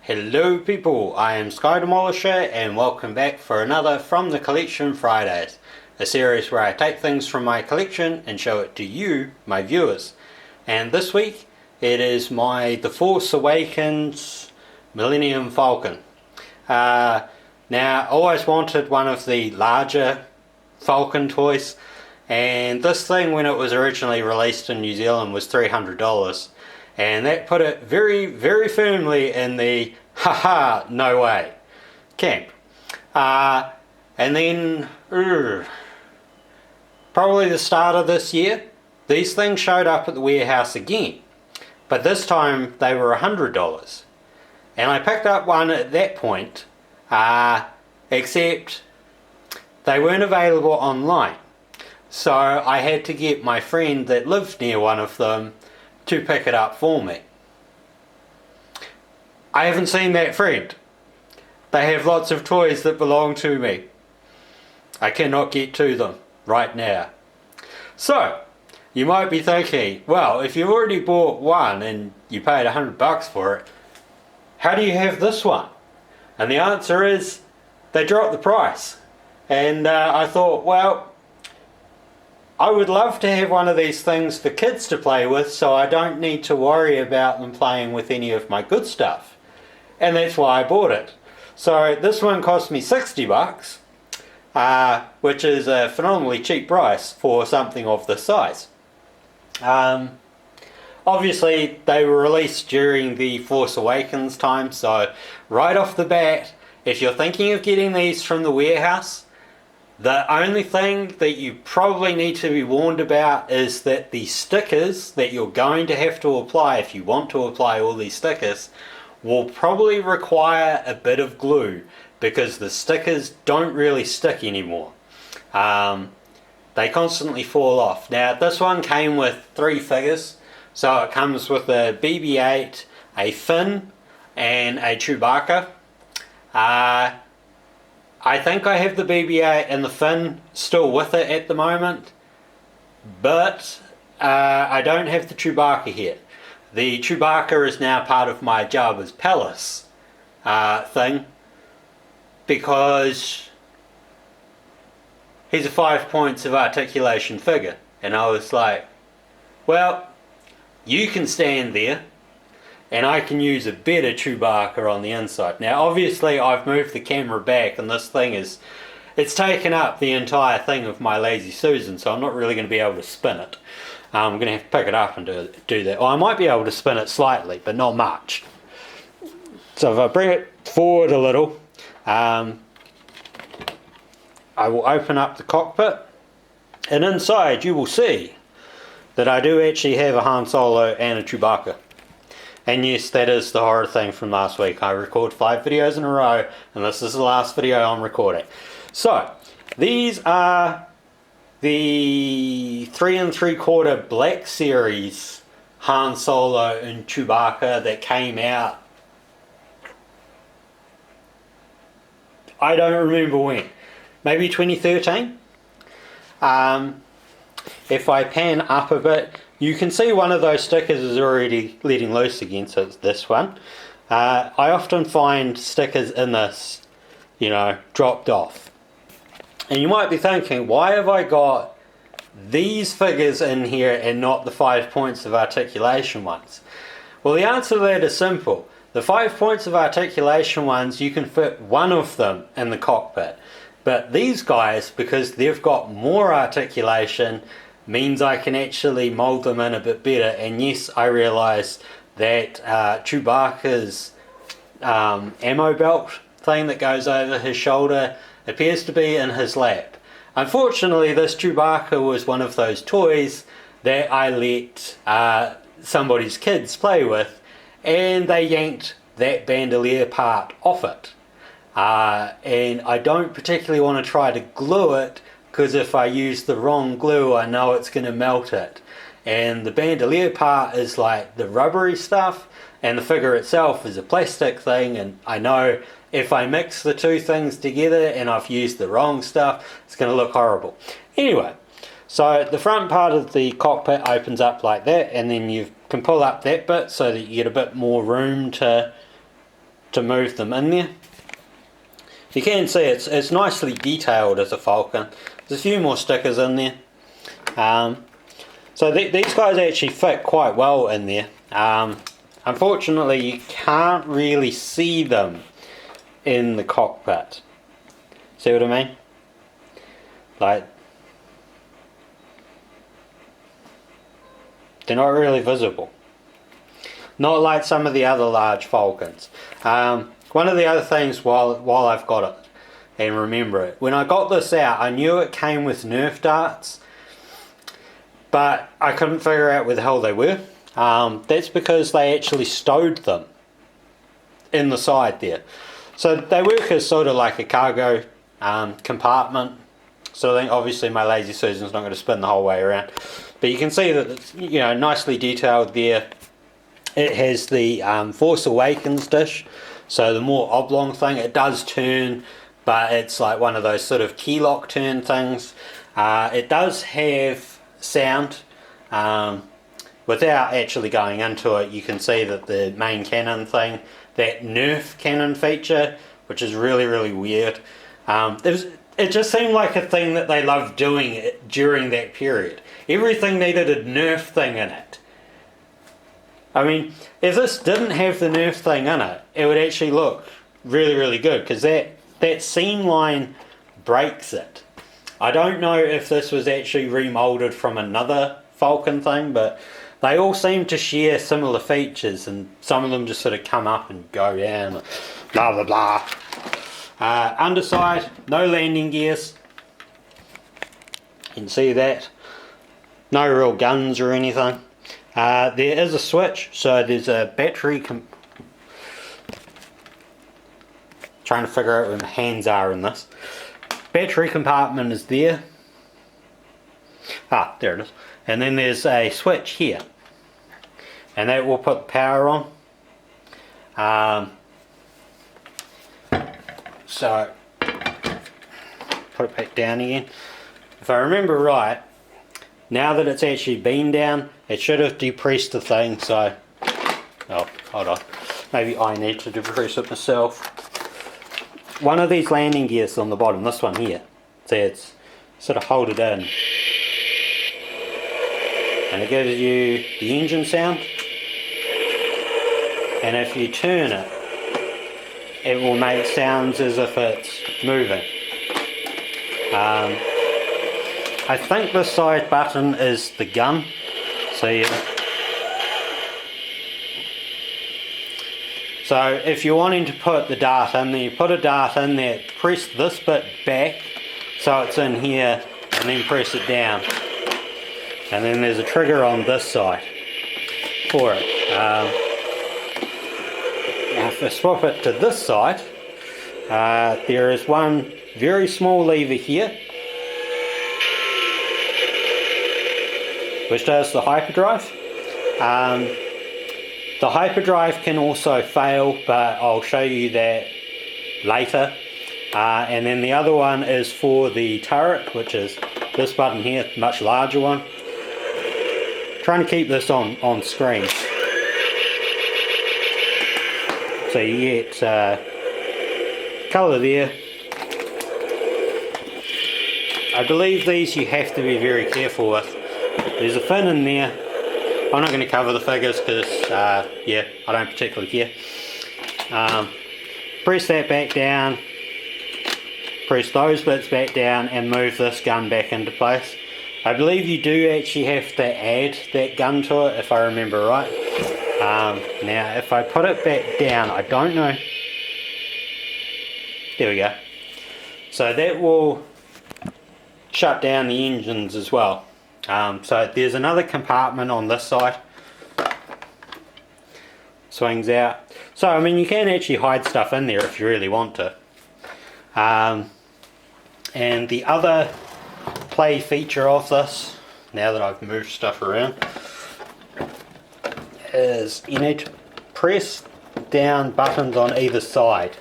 Hello people, I am Sky Demolisher and welcome back for another From the Collection Fridays, a series where I take things from my collection and show it to you, my viewers. And this week it is my The Force Awakens Millennium Falcon. Now I always wanted one of the larger Falcon toys, and this thing when it was originally released in New Zealand was $300. And that put it very, very firmly in the haha, no way camp. And then, probably the start of this year, these things showed up at the warehouse again. But this time they were $100. And I picked up one at that point, except they weren't available online. So I had to get my friend that lived near one of them to pick it up for me. I haven't seen that friend. They have lots of toys that belong to me. I cannot get to them right now. So, you might be thinking, well, if you've already bought one and you paid $100 for it, how do you have this one? And the answer is, they dropped the price. And I thought, well, I would love to have one of these things for kids to play with so I don't need to worry about them playing with any of my good stuff. And that's why I bought it. So this one cost me $60, which is a phenomenally cheap price for something of this size. Obviously they were released during the Force Awakens time, so right off the bat, if you're thinking of getting these from the warehouse, the only thing that you probably need to be warned about is that the stickers that you're going to have to apply, if you want to apply all these stickers, will probably require a bit of glue because the stickers don't really stick anymore. They constantly fall off. Now this one came with 3 figures, so it comes with a BB-8, a Finn and a Chewbacca. I think I have the BB-8 and the Finn still with it at the moment, but I don't have the Chewbacca yet. The Chewbacca is now part of my Jabba's Palace thing, because he's a 5 points of articulation figure, and I was like, well, you can stand there and I can use a better Chewbacca on the inside. Now obviously I've moved the camera back and this thing it's taken up the entire thing of my Lazy Susan, so I'm not really going to be able to spin it. I'm going to have to pick it up and do that. Well, I might be able to spin it slightly, but not much. So if I bring it forward a little, I will open up the cockpit, and inside you will see that I do actually have a Han Solo and a Chewbacca. And yes, that is the horror thing from last week. I record 5 videos in a row, and this is the last video I'm recording. So, these are the 3 3/4 Black Series Han Solo and Chewbacca that came out, I don't remember when, maybe 2013? If I pan up a bit, you can see one of those stickers is already letting loose again, so it's this one. I often find stickers in this, dropped off. And you might be thinking, why have I got these figures in here and not the 5 points of articulation ones? Well, the answer to that is simple. The 5 points of articulation ones, you can fit one of them in the cockpit. But these guys, because they've got more articulation, means I can actually mold them in a bit better. And yes, I realise that Chewbacca's ammo belt thing that goes over his shoulder appears to be in his lap. Unfortunately, this Chewbacca was one of those toys that I let somebody's kids play with, and they yanked that bandolier part off it. And I don't particularly want to try to glue it, because if I use the wrong glue, I know it's going to melt it. And the bandolier part is like the rubbery stuff, and the figure itself is a plastic thing, and I know if I mix the two things together and I've used the wrong stuff, it's going to look horrible. Anyway, so the front part of the cockpit opens up like that, and then you can pull up that bit so that you get a bit more room to to move them in there. You can see it's nicely detailed as a Falcon. There's a few more stickers in there. So these guys actually fit quite well in there. Unfortunately, you can't really see them in the cockpit. See what I mean? Like, they're not really visible. Not like some of the other large Falcons. One of the other things while I've got it and remember it, when I got this out, I knew it came with Nerf darts, but I couldn't figure out where the hell they were. That's because they actually stowed them in the side there. So they work as sort of like a cargo compartment. So I think obviously my Lazy Susan's not going to spin the whole way around. But you can see that it's, you know, nicely detailed there. It has the Force Awakens dish. So the more oblong thing, it does turn, but it's like one of those sort of key lock turn things. It does have sound. Without actually going into it, you can see that the main cannon thing, that Nerf cannon feature, which is really, really weird. It just seemed like a thing that they loved doing during that period. Everything needed a Nerf thing in it. I mean, if this didn't have the Nerf thing in it, it would actually look really, really good, because that seam line breaks it. I don't know if this was actually remolded from another Falcon thing, but they all seem to share similar features, and some of them just sort of come up and go down, blah blah blah. Underside, no landing gears. You can see that. No real guns or anything. There is a switch, so there's a battery. Trying to figure out where my hands are in this. Battery compartment is there. Ah, there it is. And then there's a switch here, and that will put the power on. So put it back down again. If I remember right, now that it's actually been down, it should have depressed the thing. So, oh, hold on, maybe I need to depress it myself. One of these landing gears on the bottom, this one here, see, it's sort of hold it in. And it gives you the engine sound, and if you turn it, it will make sounds as if it's moving. I think the side button is the gun, so if you're wanting to put the dart in there, you put a dart in there, press this bit back so it's in here, and then press it down. And then there's a trigger on this side for it. Now if I swap it to this side, there is one very small lever here, which does the hyperdrive. The hyperdrive can also fail, but I'll show you that later. And then the other one is for the turret, which is this button here, much larger one. Trying to keep this on screen. So you get colour there. I believe these you have to be very careful with. There's a fin in there. I'm not going to cover the figures because, yeah, I don't particularly care. Press that back down. Press those bits back down and move this gun back into place. I believe you do actually have to add that gun to it, if I remember right. Now, if I put it back down, I don't know. There we go. So that will shut down the engines as well. So there's another compartment on this side. Swings out. So, I mean, you can actually hide stuff in there if you really want to. And the other play feature of this, now that I've moved stuff around, is you need to press down buttons on either side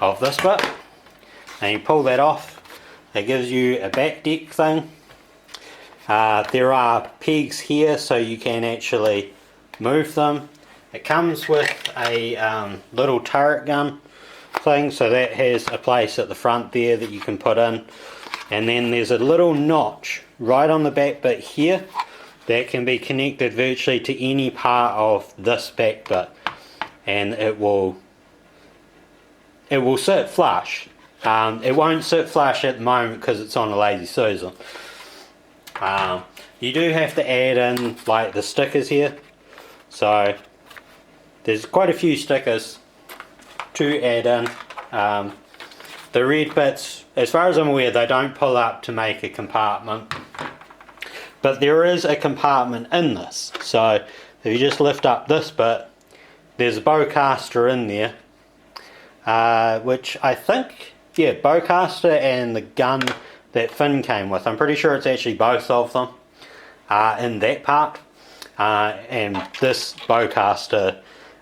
of this bit, and you pull that off. It gives you a back deck thing. There are pegs here so you can actually move them. It comes with a little turret gun thing, so that has a place at the front there that you can put in, and then there's a little notch right on the back bit here that can be connected virtually to any part of this back bit, and it will sit flush. It won't sit flush at the moment because it's on a Lazy Susan. You do have to add in like the stickers here, so there's quite a few stickers to add in. The red bits, as far as I'm aware, they don't pull up to make a compartment, but there is a compartment in this. So if you just lift up this bit, there's a bowcaster in there, which I think, yeah, bowcaster and the gun that Finn came with. I'm pretty sure it's actually both of them in that part, and this bowcaster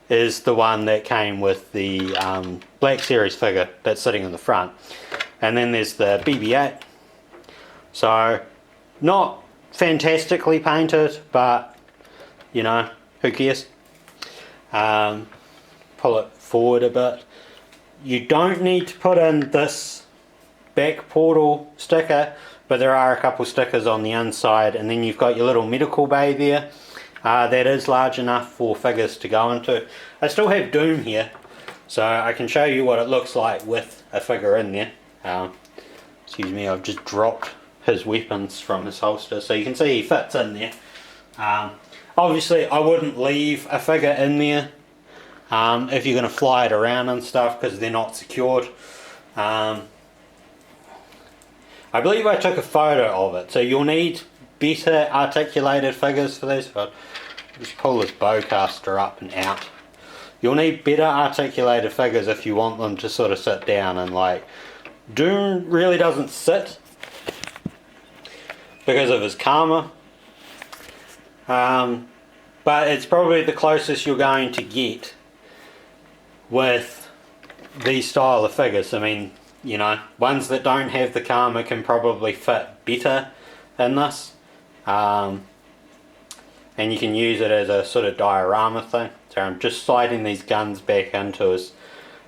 is the one that came with the Black Series figure that's sitting in the front. And then there's the BB-8. So, not fantastically painted, but, you know, who cares? Pull it forward a bit. You don't need to put in this back portal sticker, but there are a couple stickers on the inside, and then you've got your little medical bay there. That is large enough for figures to go into. I still have Doom here, so I can show you what it looks like with a figure in there. Excuse me, I've just dropped his weapons from his holster, so you can see he fits in there. Obviously I wouldn't leave a figure in there if you're going to fly it around and stuff, because they're not secured. I believe I took a photo of it, so you'll need better articulated figures for these. I'll just pull this bowcaster up and out. You'll need better articulated figures if you want them to sort of sit down, and like Doom really doesn't sit because of his karma, but it's probably the closest you're going to get with these style of figures. I mean, you know, ones that don't have the karma can probably fit better in this. And you can use it as a sort of diorama thing. So I'm just sliding these guns back into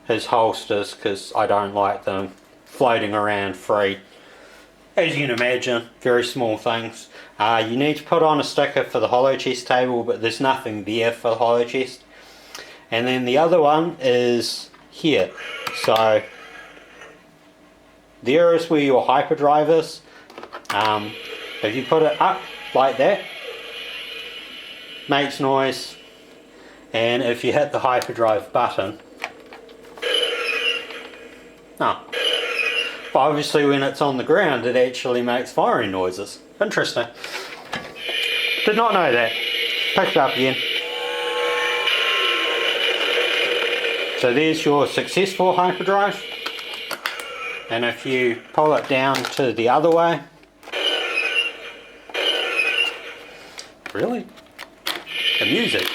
his holsters because I don't like them floating around free. As you can imagine, very small things. You need to put on a sticker for the hollow chest table, but there's nothing there for the hollow chest. And then the other one is here. So there is where your hyperdrive is. If you put it up like that, makes noise, and if you hit the hyperdrive button, but obviously when it's on the ground it actually makes firing noises. Interesting. Did not know that. Pick it up again. So there's your successful hyperdrive, and if you pull it down to the other way, really? The music.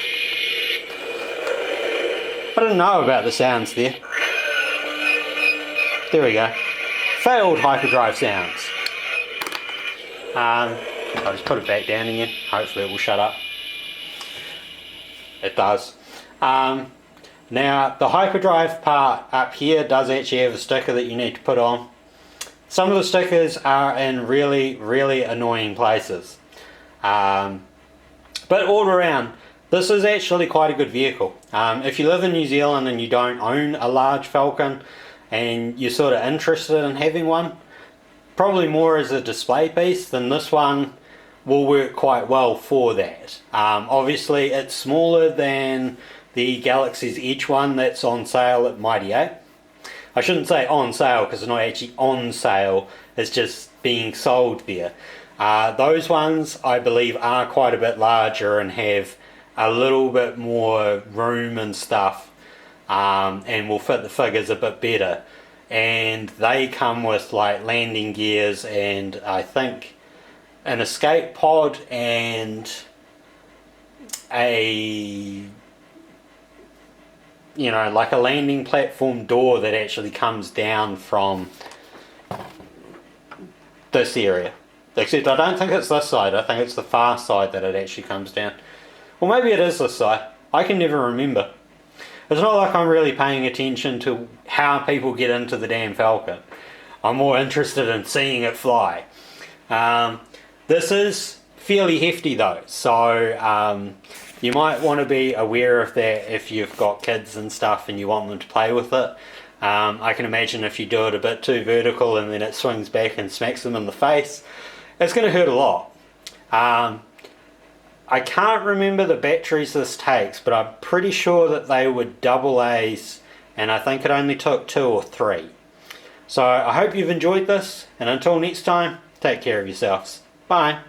I didn't know about the sounds there. There we go. Failed hyperdrive sounds. I'll just put it back down again. Hopefully it will shut up. It does. Now the hyperdrive part up here does actually have a sticker that you need to put on. Some of the stickers are in really, really annoying places. But all around, this is actually quite a good vehicle. If you live in New Zealand and you don't own a large Falcon and you're sort of interested in having one, probably more as a display piece, then this one will work quite well for that. Obviously it's smaller than the Galaxy's Edge one that's on sale at Mighty 8. I shouldn't say on sale because it's not actually on sale, it's just being sold there. Those ones I believe are quite a bit larger and have a little bit more room and stuff, and will fit the figures a bit better, and they come with like landing gears and I think an escape pod and a, you know, like a landing platform door that actually comes down from this area. Except I don't think it's this side, I think it's the far side that it actually comes down. Well, maybe it is this side. I can never remember. It's not like I'm really paying attention to how people get into the damn Falcon. I'm more interested in seeing it fly. This is fairly hefty though, so you might want to be aware of that if you've got kids and stuff and you want them to play with it. I can imagine if you do it a bit too vertical and then it swings back and smacks them in the face, it's going to hurt a lot. I can't remember the batteries this takes, but I'm pretty sure that they were AA's, and I think it only took 2 or 3. So I hope you've enjoyed this, and until next time, take care of yourselves. Bye.